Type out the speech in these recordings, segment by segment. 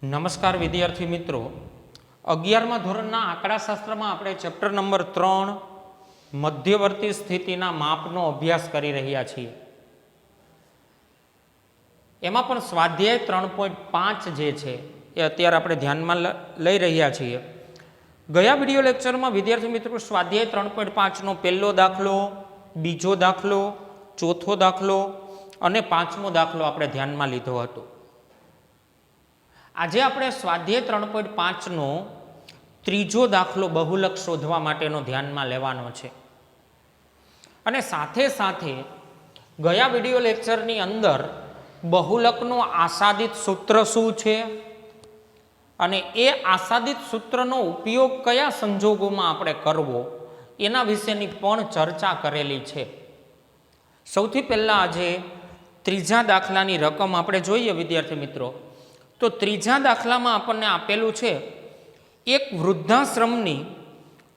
નમસ્કાર વિદ્યાર્થી મિત્રો, 11મા ધોરણના આંકડાશાસ્ત્રમાં આપણે ચેપ્ટર નંબર 3 મધ્યવર્તી સ્થિતિના માપનો અભ્યાસ કરી રહ્યા છીએ. એમાં પણ સ્વાધ્યાય 3.5 જે છે એ અત્યારે આપણે ધ્યાનમાં લઈ રહ્યા છીએ. ગયા વિડીયો લેક્ચરમાં વિદ્યાર્થી મિત્રો સ્વાધ્યાય 3.5નો પહેલો દાખલો, બીજો દાખલો, ચોથો દાખલો અને પાંચમો દાખલો આપણે ધ્યાનમાં લીધો હતો. આજે આપણે સ્વાધ્યાય 3.5નો ત્રીજો દાખલો બહુલક શોધવા માટેનો ધ્યાનમાં લેવાનો છે. અને સાથે સાથે ગયા વિડીયો લેક્ચરની અંદર બહુલકનું આસાદિત સૂત્ર શું છે અને એ આસાદિત સૂત્રનો ઉપયોગ કયા સંજોગોમાં આપણે કરવો એના વિશેની પણ ચર્ચા કરેલી છે. સૌથી પહેલાં આજે ત્રીજા દાખલાની રકમ આપણે જોઈએ વિદ્યાર્થી મિત્રો. તો ત્રીજા દાખલામાં આપણને આપેલું છે એક વૃદ્ધાશ્રમની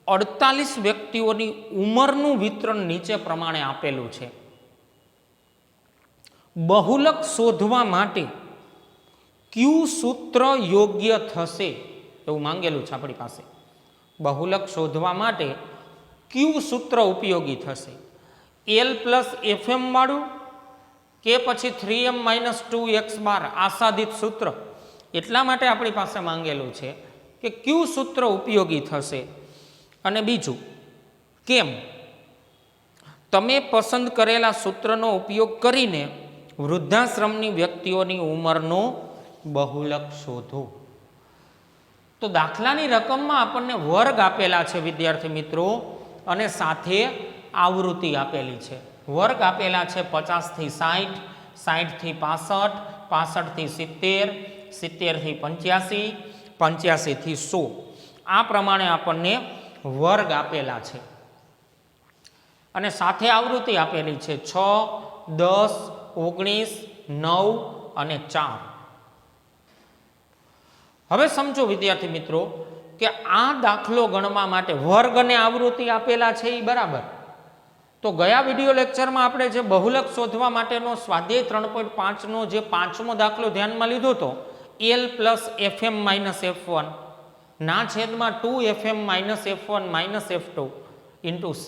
48 વ્યક્તિઓની ઉંમરનું વિતરણ નીચે પ્રમાણે આપેલું છે. બહુલક શોધવા માટે કયું સૂત્ર યોગ્ય થશે એવું માંગેલું છે આપણી પાસે. બહુલક શોધવા માટે કયું સૂત્ર ઉપયોગી થશે? L + FM વાળું કે પછી 3m - 2x બાર આસાદિત સૂત્ર? એટલા માટે આપણી પાસે માંગેલું છે કે કયું સૂત્ર ઉપયોગી થશે. અને બીજું, કેમ તમે પસંદ કરેલા સૂત્રનો ઉપયોગ કરીને વૃદ્ધાશ્રમની વ્યક્તિઓની ઉંમરનો બહુલક શોધો. તો દાખલાની રકમમાં આપણને વર્ગ આપેલા છે વિદ્યાર્થી મિત્રો, અને સાથે આવૃત્તિ આપેલી છે. વર્ગ આપેલા છે 50 થી 60, 60 થી 65, 65 થી 70, 70 થી 85, 85 થી 100. આ પ્રમાણે આપણને વર્ગ આપેલા છે અને સાથે આવૃત્તિ આપેલી છે 6, 10, 19, 9 અને 4. હવે સમજો વિદ્યાર્થી મિત્રો કે આ દાખલો ગણવા માટે વર્ગ અને આવૃત્તિ આપેલા છે એ બરાબર. તો ગયા વિડીયો લેક્ચરમાં આપણે જે બહુલક શોધવા માટેનો સ્વાધ્યાય 3.5નો જે પાંચમો દાખલો ધ્યાનમાં લીધો હતો, L + FM - F1 ના છેદમાં 2FM - F1 - F2 × C.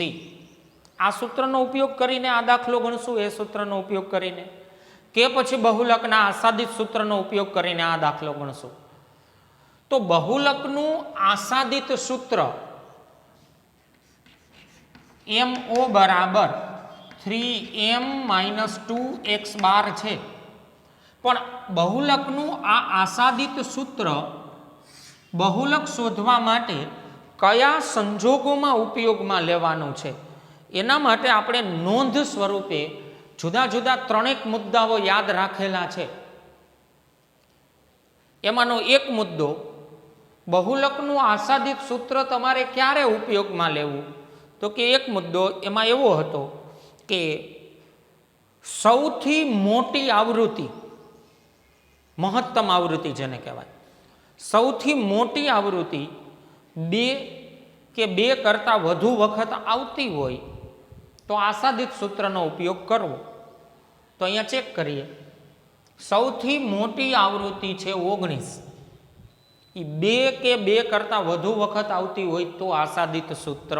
આ સૂત્રનો ઉપયોગ કરીને આ દાખલો ગણશું, એ સૂત્રનો ઉપયોગ કરીને, કે પછી બહુલકના આસાદિત સૂત્રનો ઉપયોગ કરીને આ દાખલો ગણશું. તો બહુલકનું આસાદિત સૂત્ર MO બરાબર 3m - 2x બાર છે. પણ બહુલકનું આ આસાદિત સૂત્ર બહુલક શોધવા માટે કયા સંજોગોમાં ઉપયોગમાં લેવાનું છે એના માટે આપણે નોંધ સ્વરૂપે જુદા જુદા 3 મુદ્દાઓ યાદ રાખેલા છે. એમાંનો એક મુદ્દો, બહુલકનું આસાદિત સૂત્ર તમારે ક્યારે ઉપયોગમાં લેવું? તો કે એક મુદ્દો એમાં એવો હતો કે સૌથી મોટી આવૃત્તિ, મહત્તમ આવૃત્તિ જેને કહેવાય, સૌથી મોટી આવૃત્તિ 2 કે 2 કરતાં વધુ વખત આવતી હોય તો આસાદિત સૂત્રનો ઉપયોગ કરવો. તો અહીંયા ચેક કરીએ. સૌથી મોટી આવૃત્તિ છે 19, એ 2 કે 2 કરતાં વધુ વખત આવતી હોય તો આસાદિત સૂત્ર.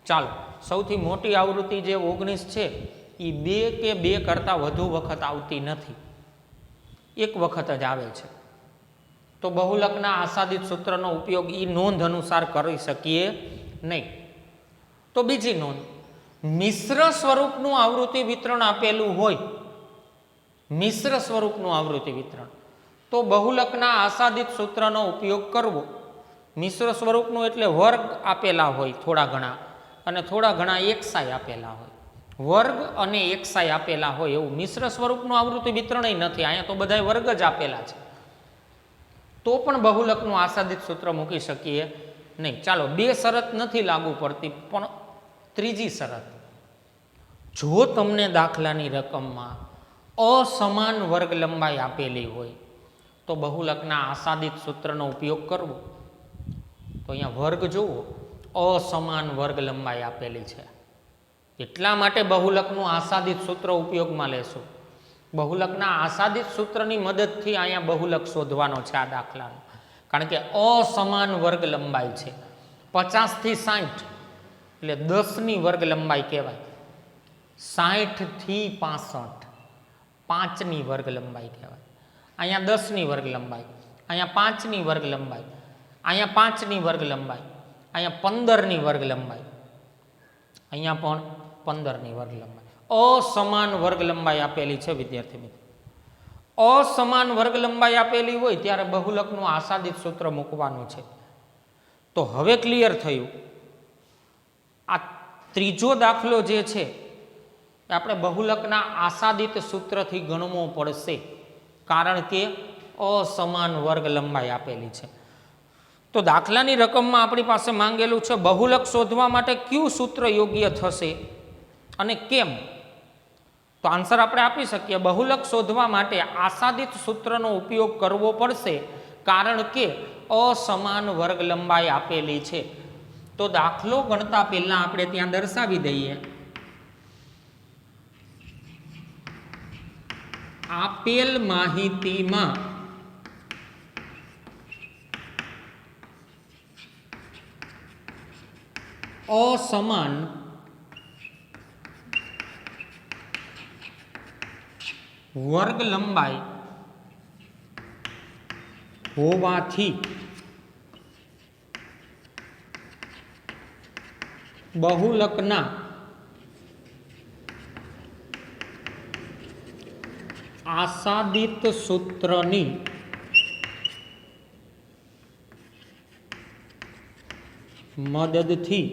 ચાલો, સૌથી મોટી આવૃત્તિ જે 19 છે એ 2 કે 2 કરતાં વધુ વખત આવતી નથી, એક વખત જ આવે છે. તો બહુલકના આસાદિત સૂત્રનો ઉપયોગ એ નોંધ અનુસાર કરી શકીએ નહીં. તો બીજી નોંધ, મિશ્ર સ્વરૂપનું આવૃત્તિ વિતરણ આપેલું હોય, મિશ્ર સ્વરૂપનું આવૃત્તિ વિતરણ, તો બહુલકના આસાદિત સૂત્રનો ઉપયોગ કરવો. મિશ્ર સ્વરૂપનું એટલે વર્ગ આપેલા હોય થોડા ઘણા, અને થોડા ઘણા એકસાય આપેલા હોય. વર્ગ અને એકસાય આપેલા હોય એવું મિશ્ર સ્વરૂપનું આવૃત્તિ વિતરણ નથી. અહીંયા તો બધા વર્ગ જ આપેલા છે, તો પણ બહુલકનું આસાદિત સૂત્ર મૂકી શકીએ નહીં. ચાલો, 2 શરત નથી લાગુ પડતી, પણ ત્રીજી શરત, જો તમને દાખલાની રકમમાં અસમાન વર્ગ લંબાઈ આપેલી હોય તો બહુલકના આસાદિત સૂત્રનો ઉપયોગ કરવો. તો અહીંયા વર્ગ જુઓ, અસમાન વર્ગ લંબાઈ આપેલી છે, એટલા માટે બહુલકનું આસાદિત સૂત્ર ઉપયોગમાં લેશું. બહુલકના આસાદિત સૂત્રની મદદથી અહીંયા બહુલક શોધવાનો છે આ દાખલાનો, કારણ કે અસમાન વર્ગ લંબાઈ છે. 50 થી 60 એટલે 10ની વર્ગ લંબાઈ કહેવાય. 60 થી 65 5ની વર્ગ લંબાઈ કહેવાય. અહીંયા 10ની વર્ગ લંબાઈ, અહીંયા 5ની વર્ગ લંબાઈ, અહીંયા 5ની વર્ગ લંબાઈ, અહીંયા 15ની વર્ગ લંબાઈ, અહીંયા પણ 15ની વર્ગ લંબાઈ. અસમાન વર્ગ લંબાઈ આપેલી છે વિદ્યાર્થી મિત્રો. અસમાન વર્ગ લંબાઈ આપેલી હોય ત્યારે બહુલકનું આસાદિત સૂત્ર મૂકવાનું છે. તો હવે ક્લિયર થયું. આ ત્રીજો દાખલો જે છે એ આપણે બહુલકના આસાદિત સૂત્રથી ગણવો પડશે, કારણ કે અસમાન વર્ગ લંબાઈ આપેલી છે. તો દાખલાની રકમમાં આપણી પાસે માંગેલું છે બહુલક શોધવા માટે કયું સૂત્ર યોગ્ય થશે અને કેમ. તો આન્સર આપણે આપી શકીએ, બહુલક શોધવા માટે આસાદિત સૂત્રનો ઉપયોગ કરવો પડશે, કારણ કે અસમાન વર્ગ લંબાઈ આપેલી છે. તો દાખલો ગણતા પહેલા આપણે ત્યાં દર્શાવી દઈએ, આપેલ માહિતીમાં અસમાન વર્ગ લંબાઈ હોવાથી બહુલકના આસાદિત સૂત્રની મદદથી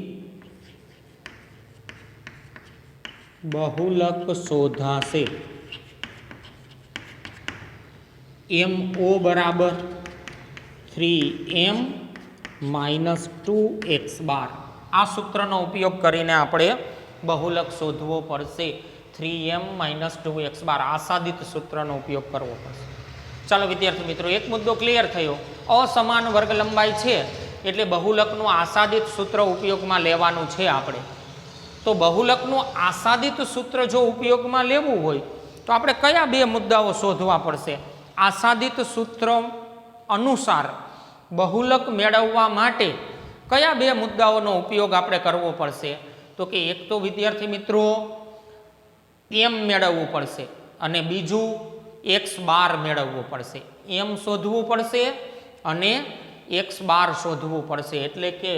બહુલક શોધાશે. MO બરાબર 3m - 2x બાર. આ સૂત્રનો ઉપયોગ કરીને આપણે બહુલક શોધવો પડશે. 3m - 2x બાર આસાદિત સૂત્રનો ઉપયોગ કરવો પડશે. ચાલો વિદ્યાર્થી મિત્રો, એક મુદ્દો ક્લિયર થયો. અસમાન વર્ગ લંબાઈ છે એટલે બહુલકનું આસાદિત સૂત્ર ઉપયોગમાં લેવાનું છે આપણે. તો બહુલકનું આસાદિત સૂત્ર જો ઉપયોગમાં લેવું હોય તો આપણે કયા બે મુદ્દાઓ શોધવા પડશે? આસાદિત સૂત્ર અનુસાર બહુલક મેળવવા માટે કયા બે મુદ્દાઓનો ઉપયોગ આપણે કરવો પડશે? તો કે એક તો વિદ્યાર્થી મિત્રો m મેળવવું પડશે અને બીજું x બાર મેળવવું પડશે. m શોધવું પડશે અને x બાર શોધવું પડશે, એટલે કે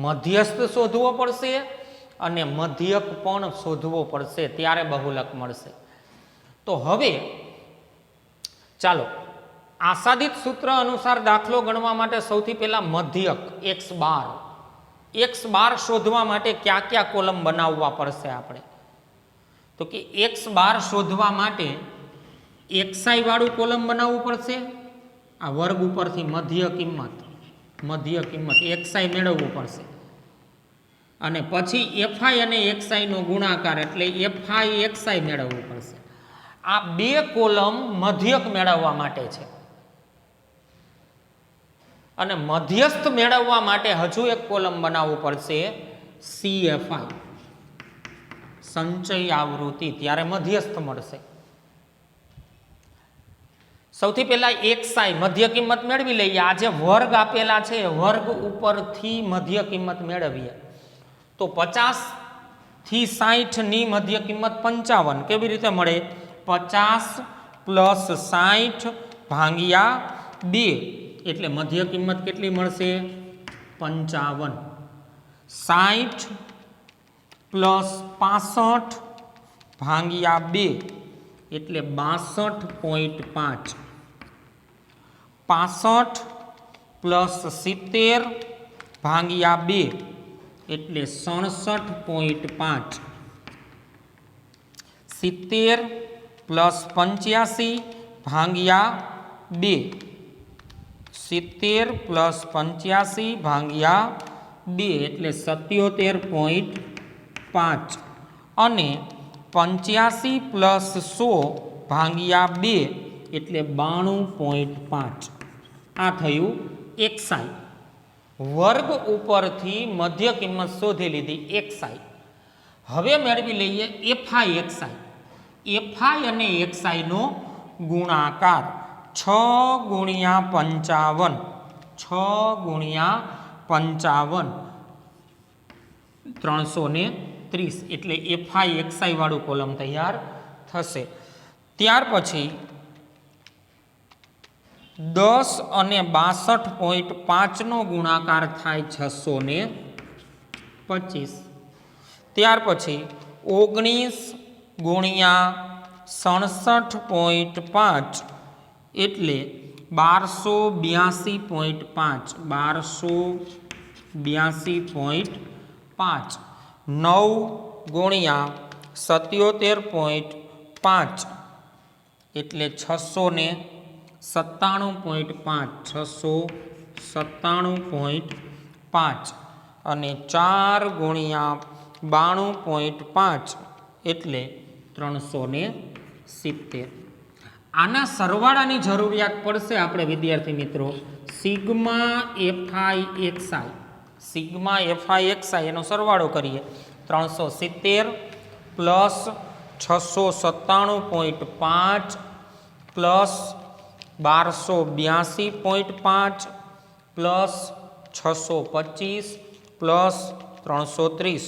મધ્યસ્થ શોધવો પડશે અને મધ્યક પણ શોધવો પડશે, ત્યારે બહુલક મળશે. તો હવે ચાલો આસાદિત સૂત્ર અનુસાર દાખલો ગણવા માટે સૌથી પહેલા મધ્યક x બાર શોધવા માટે કયા કયા કોલમ બનાવવા પડશે આપણે? તો કે x બાર શોધવા માટે xi વાળું કોલમ બનાવવું પડશે. આ વર્ગ ઉપરથી મધ્ય કિંમત xi મેળવવું પડશે અને પછી fi અને xi નો ગુણાકાર એટલે fi xi મેળવવું પડશે. આ બે કોલમ મધ્યક મેળવવા માટે છે. અને મધ્યસ્થ મેળવવા માટે હજુ એક કોલમ બનાવવું પડશે CFI સંચય આવૃત્તિ, ત્યારે મધ્યસ્થ મળશે. સૌથી પહેલા xi મધ્ય કિંમત મેળવી લઈએ. આ જે વર્ગ આપેલા છે વર્ગ ઉપરથી મધ્ય કિંમત મેળવીએ તો 50 થી 60 ની મધ્ય કિંમત 55. કેવી રીતે મળે? 50 + 60 ભાગ્યા 2 એટલે મધ્ય કિંમત કેટલી મળશે? 55. 60 + 65 ભાગ્યા 2 એટલે 62.5. 65 + 70 ભાગ્યા 2 એટલે 67.5. 70 + 85 ભાગ્યા 2 70 + 85 ભાગ્યા 2 એટલે 77.5 અને 85 + 100 ભાગ્યા 2 એટલે 92.5. આ થયું xi. વર્ગ ઉપરથી મધ્ય કિંમત શોધી લીધી xi. હવે મેળવી લઈએ fi xi. એફઆઈ અને એક્સઆઈનો ગુણાકાર 6 ગુણ્યા 55, 6 ગુણ્યા 55 330, એટલે એફઆઈ એક્સઆઈ વાળું કોલમ તૈયાર થશે. ત્યાર પછી 10 અને 62.5 નો ગુણાકાર થાય 625. ત્યાર પછી 19 ગુણ્યા 67.5 એટલે 1282.5, 1282.5. 9 ગુણ્યા 77.5 એટલે 697.5, 697.5. અને 4 ગુણ્યા 92.5 એટલે 370. આના સરવાળાની જરૂરિયાત પડશે આપણે વિદ્યાર્થી મિત્રો. Sigma FI XI, sigma FI XI એનો સરવાળો કરીએ. 370 પ્લસ 697.5 પ્લસ 1282.5 પ્લસ 625 પ્લસ 330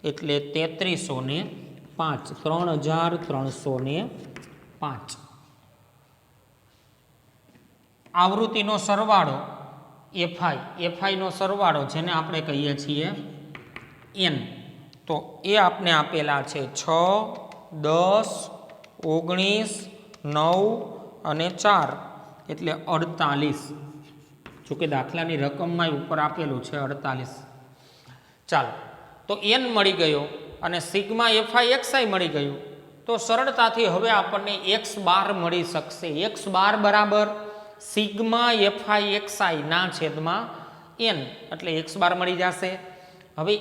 એટલે 3305, 3305. આવૃત્તિનો સરવાળો એફઆઈનો સરવાળો જેને આપણે કહીએ છીએ એન, તો એ આપણે આપેલા છે 6, 10, 19, 9 અને 4 એટલે 48. જોકે દાખલાની રકમમાં ઉપર આપેલું છે 48. ચાલો, તો એન મળી ગયો અને સિગ્મા એફઆઈ એક્સઆઈ મળી ગયું. તો સરળતાથી હવે આપણને એક્સ બાર મળી શકશે. એક્સ બાર બરાબર સિગ્મા એફઆઈ એક્સઆઈ ના છેદમાં એન, એટલે એક્સ બાર મળી જશે. હવે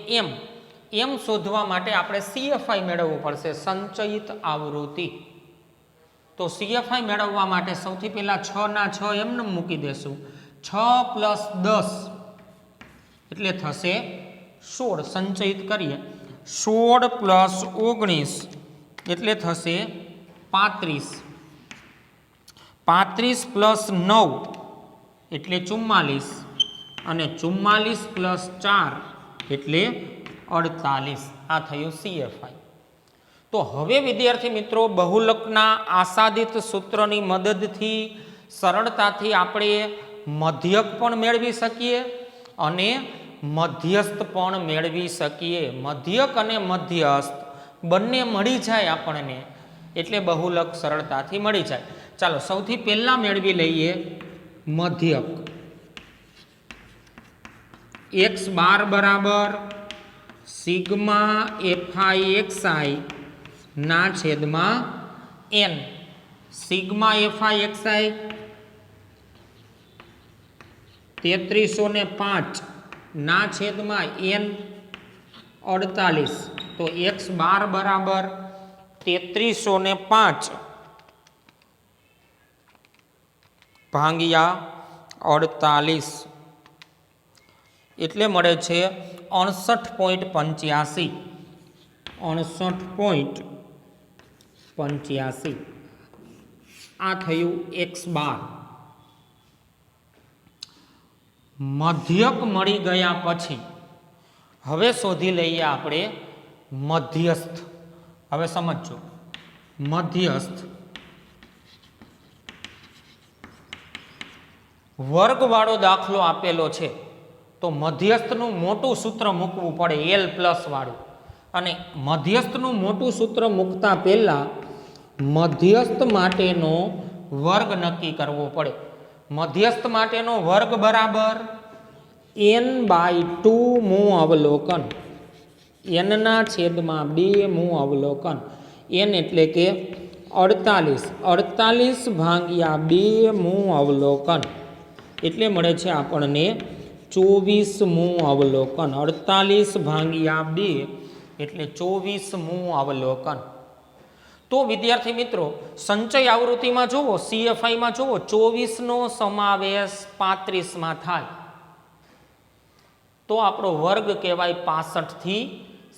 એમ શોધવા માટે આપણે સીએફઆઈ મેળવવું પડશે, સંચયિત આવૃત્તિ. તો સીએફઆઈ મેળવવા માટે સૌથી પહેલાં 6 ના 6 એમને મૂકી દેશું. 6 પ્લસ 10 એટલે થશે 16. સંચયિત કરીએ. 16 પ્લસ 19 એટલે થશે 35. 35 પ્લસ 9 એટલે 44 અને 44 પ્લસ 4 એટલે 48. આ થયું સીએફઆઈ. તો હવે વિદ્યાર્થી મિત્રો બહુલકના આસાદિત સૂત્રની મદદથી સરળતાથી આપણે મધ્યક પણ મેળવી શકીએ અને મધ્યસ્થ પણ મેળવી શકીએ. મધ્યક અને મધ્યસ્થ બંને મળી જાય આપણને એટલે બહુલક સરળતાથી મળી જાય. ચાલો સૌથી પહેલા મેળવી લઈએ મધ્યક. એક્સ બાર બરાબર સિગ્મા એફઆઈ એક્સઆઈ ના છેદમાં એન. સિગ્મા એફઆઈ એક્સઆઈ 3305 ના છેદમાં એન 48. તો એક્સ બાર બરાબર 3305 ભાગ્યા 48 એટલે મળે છે 68.85. 68.85 આ થયું એક્સ બાર. મધ્યક મળી ગયા પછી હવે શોધી લઈએ આપણે મધ્યસ્થ. હવે સમજો મધ્યસ્થ વર્ગવાળો દાખલો આપેલો છે તો મધ્યસ્થનું મોટું સૂત્ર મૂકવું પડે એલ પ્લસ વાળું. અને મધ્યસ્થનું મોટું સૂત્ર મૂકતા પહેલા મધ્યસ્થ માટેનો વર્ગ નક્કી કરવો પડે. મધ્યસ્થ માટેનો વર્ગ બરાબર n/2 મું અવલોકન. n ના છેદમાં 2 મું અવલોકન. n એટલે કે 48. 48 ભાગ્યા 2 મું અવલોકન એટલે મળે છે આપણને 24 મું અવલોકન. 48 ભાગ્યા 2 એટલે 24 મું અવલોકન. તો વિદ્યાર્થી મિત્રો સંચય આવૃત્તિમાં જુઓ, સીએફઆઈમાં જુઓ 24નો સમાવેશ 35માં થાય તો આપણો વર્ગ કહેવાય 65 થી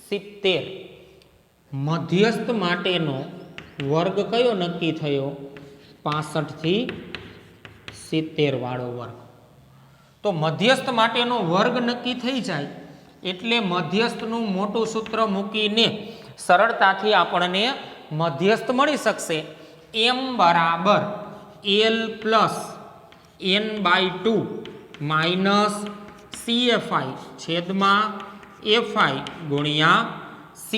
70. મધ્યસ્થ માટેનો વર્ગ કયો નક્કી થયો? 65 થી 70 વાળો વર્ગ. તો મધ્યસ્થ માટેનો વર્ગ નક્કી થઈ જાય એટલે મધ્યસ્થનું મોટું સૂત્ર મૂકીને સરળતાથી આપણને મધ્યસ્થ મળી શકશે. m બરાબર l plus n/2 minus CFI છેદમાં FI ગુણ્યા C.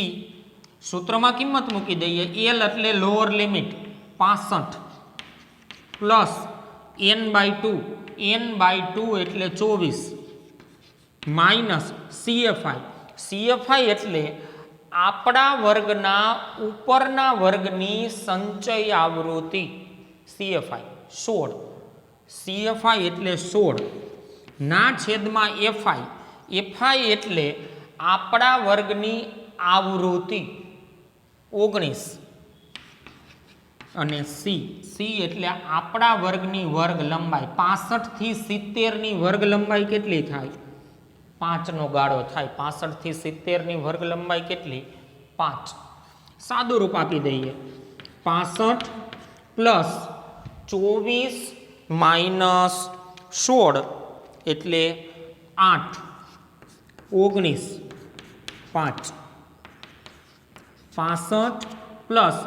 સૂત્રમાં કિંમત મૂકી દઈએ. l એટલે લોઅર લિમિટ 65 પ્લસ n/2 એટલે 24 માઇનસ CFI એટલે આપણા વર્ગના ઉપરના વર્ગની સંચય આવૃત્તિ CFI 16. CFI એટલે 16 ના છેદમાં FI એટલે આપણા વર્ગની આવૃત્તિ 19 અને C એટલે આપણા વર્ગની વર્ગ લંબાઈ 65 થી 70 ની વર્ગ લંબાઈ કેટલી થાય? 5 નો ગાળો થાય. 65 થી 70 ની વર્ગ લંબાઈ કેટલી? 5. સાદું રૂપ આપી દઈએ. 65 પ્લસ 24 માઇનસ 16 એટલે 8 19 5. 65 પ્લસ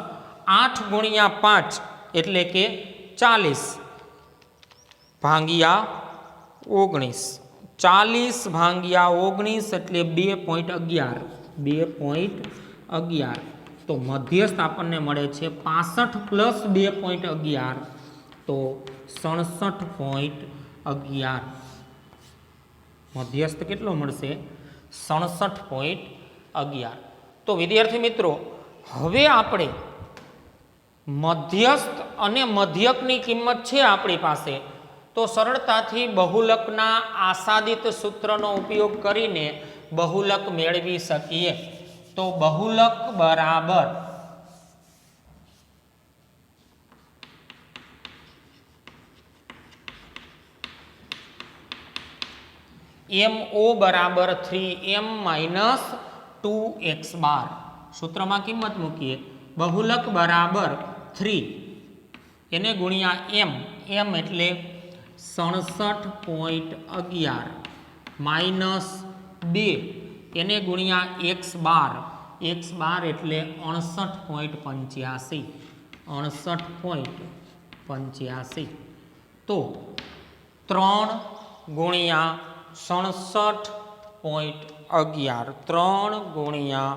8 ગુણ્યા 5 એટલે કે 40 ભાંગ્યા 19. 40 ભાંગ્યા 19 એટલે 2.11. 2.11. તો મધ્યસ્થ આપણને મળે છે 65 પ્લસ 2.11 તો 67.11. મધ્યસ્થ કેટલો મળશે? 67.11. તો વિદ્યાર્થી મિત્રો, હવે આપણે મધ્યસ્થ અને મધ્યકની કિંમત છે આપણી પાસે, તો સરળતાથી બહુલકના આસાદિત સૂત્રનો ઉપયોગ કરીને બહુલક મેળવી શકીએ. તો બહુલક બરાબર MO બરાબર 3m માઇનસ 2x બાર. સૂત્રમાં કિંમત મૂકીએ. બહુલક બરાબર 3 એને ગુણ્યા m એટલે 67.11 માઇનસ 2 એને ગુણ્યા x બાર એટલે 68.85. તો 3 ગુણ્યા 67.11 3 ગુણ્યા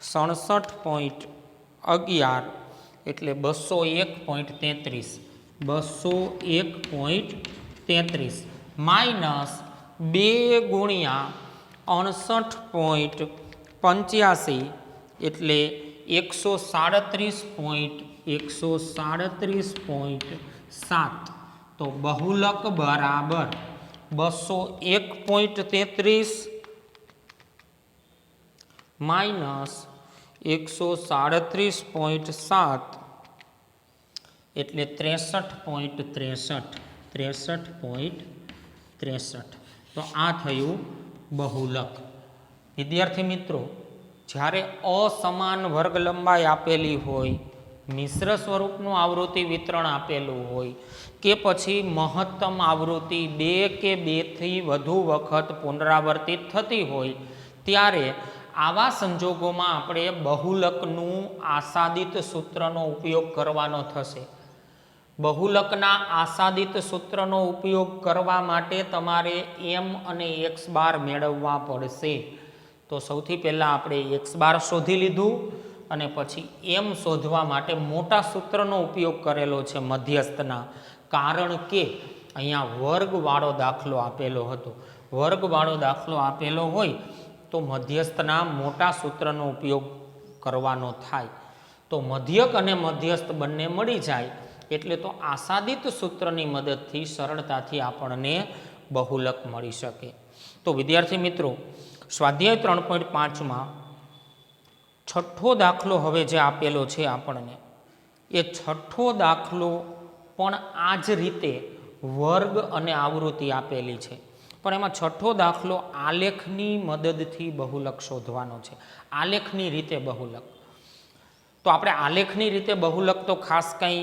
67.11 એટલે 201.33 માઇનસ 2 ગુણ્યા 68.85 એટલે 137.7. તો બહુલક બરાબર 201.33 માઇનસ 137.7 એટલે 63.63. તો આ થયું બહુલક. વિદ્યાર્થી મિત્રો, જ્યારે અસમાન વર્ગ લંબાઈ આપેલી હોય, મિશ્ર સ્વરૂપનું આવૃત્તિ વિતરણ આપેલું હોય કે પછી મહત્તમ આવૃત્તિ 2 કે 2 થી વધુ વખત પુનરાવર્તિત થતી હોય, ત્યારે આવા સંજોગોમાં આપણે બહુલકનું આસાદિત સૂત્રનો ઉપયોગ કરવાનો થશે. બહુલકના આસાદિત સૂત્રનો ઉપયોગ કરવા માટે તમારે m અને x બાર મેળવવા પડશે. તો સૌથી પહેલાં આપણે x બાર શોધી લીધું અને પછી m શોધવા માટે મોટા સૂત્રનો ઉપયોગ કરેલો છે મધ્યસ્થના. કારણ કે અહીંયા વર્ગવાળો દાખલો આપેલો હતો. વર્ગવાળો દાખલો આપેલો હોય તો મધ્યસ્થના મોટા સૂત્રનો ઉપયોગ કરવાનો થાય. તો મધ્યક અને મધ્યસ્થ બંને મળી જાય એટલે તો આસાદિત સૂત્રની મદદથી સરળતાથી આપણને બહુલક મળી શકે. તો વિદ્યાર્થી મિત્રો, સ્વાધ્યાય 3.5માં છઠ્ઠો દાખલો હવે જે આપેલો છે આપણને, એ છઠ્ઠો દાખલો પણ આ જ રીતે વર્ગ અને આવૃત્તિ આપેલી છે. પણ એમાં છઠ્ઠો દાખલો આલેખની મદદથી બહુલક શોધવાનો છે. આલેખની રીતે બહુલક. તો તો આપણે આલેખની રીતે બહુલક તો ખાસ કંઈ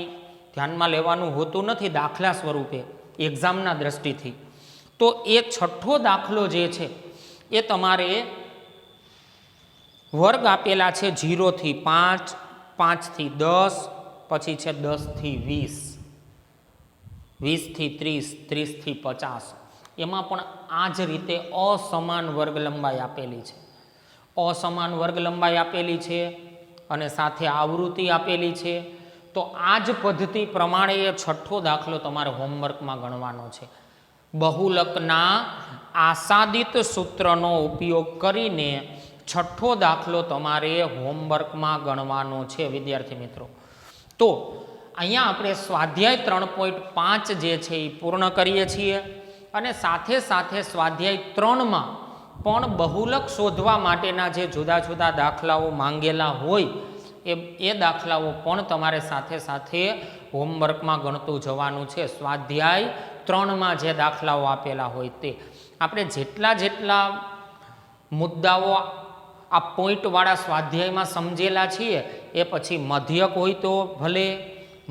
ધ્યાનમાં લેવાનું હોતું નથી દાખલા સ્વરૂપે એક્ઝામના દ્રષ્ટિથી. તો એ છઠ્ઠો દાખલો જે છે એ તમારે વર્ગ આપેલા છે 0 થી 5, 5 થી 10, પછી છે 10 થી 20, 20 થી 30, 30 થી 50. એમાં પણ આ જ રીતે અસમાન વર્ગ લંબાઈ આપેલી છે. અસમાન વર્ગ લંબાઈ આપેલી છે અને સાથે આવૃત્તિ આપેલી છે. તો આ જ પદ્ધતિ પ્રમાણે એ છઠ્ઠો દાખલો તમારે હોમવર્કમાં ગણવાનો છે. બહુલકના આસાદિત સૂત્રનો ઉપયોગ કરીને છઠ્ઠો દાખલો તમારે હોમવર્કમાં ગણવાનો છે વિદ્યાર્થી મિત્રો. તો અહીંયા આપણે સ્વાધ્યાય 3.5 જે છે એ પૂર્ણ કરીએ છીએ અને સાથે સાથે સ્વાધ્યાય 3માં પણ બહુલક શોધવા માટેના જે જુદા જુદા દાખલાઓ માંગેલા હોય એ દાખલાઓ પણ તમારે સાથે સાથે હોમવર્કમાં ગણતું જવાનું છે. સ્વાધ્યાય 3માં જે દાખલાઓ આપેલા હોય તે આપણે જેટલા મુદ્દાઓ આ પોઈન્ટવાળા સ્વાધ્યાયમાં સમજેલા છીએ એ પછી મધ્યક હોય તો ભલે,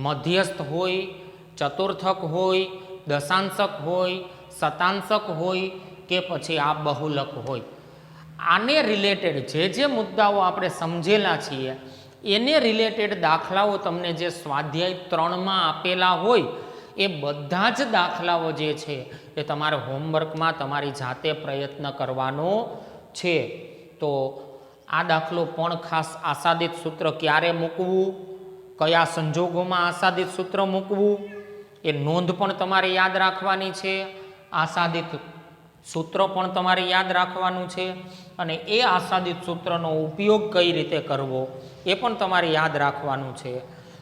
મધ્યસ્થ હોય, ચતુર્થક હોય, દશાંશક હોય, શતાંશક હોય કે પછી આ બહુલક હોય, આને રિલેટેડ જે મુદ્દાઓ આપણે સમજેલા છીએ એને રિલેટેડ દાખલાઓ તમને જે સ્વાધ્યાય 3માં આપેલા હોય એ બધા જ દાખલાઓ જે છે એ તમારે હોમવર્કમાં તમારી જાતે પ્રયત્ન કરવાનો છે. તો આ દાખલો પણ ખાસ આસાદિત સૂત્ર ક્યારે મૂકવું, કયા સંજોગોમાં આસાદિત સૂત્ર મૂકવું એ નોંધ પણ તમારે યાદ રાખવાની છે. આસાદિત સૂત્ર પણ તમારે યાદ રાખવાનું છે અને એ આસાદિત સૂત્રનો ઉપયોગ કઈ રીતે કરવો એ પણ તમારે યાદ રાખવાનું છે.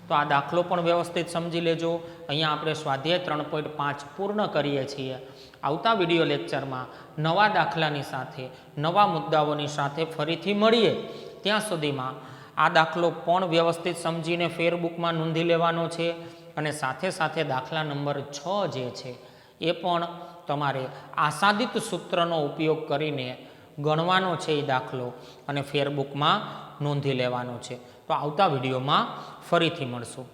તો આ દાખલો પણ વ્યવસ્થિત સમજી લેજો. અહીંયા આપણે સ્વાધ્યાય 3.5 પૂર્ણ કરીએ છીએ. આવતા વિડીયો લેક્ચરમાં નવા દાખલાની સાથે નવા મુદ્દાઓની સાથે ફરીથી મળીએ. ત્યાં સુધીમાં આ દાખલો પણ વ્યવસ્થિત સમજીને ફેરબુકમાં નોંધી લેવાનો છે અને સાથે સાથે દાખલા નંબર 6 જે છે એ પણ તમારે આસાદિત સૂત્રનો ઉપયોગ કરીને ગણવાનો છે એ દાખલો અને ફેરબુકમાં નોંધી લેવાનો છે. તો આવતા વિડીયોમાં ફરીથી મળશું.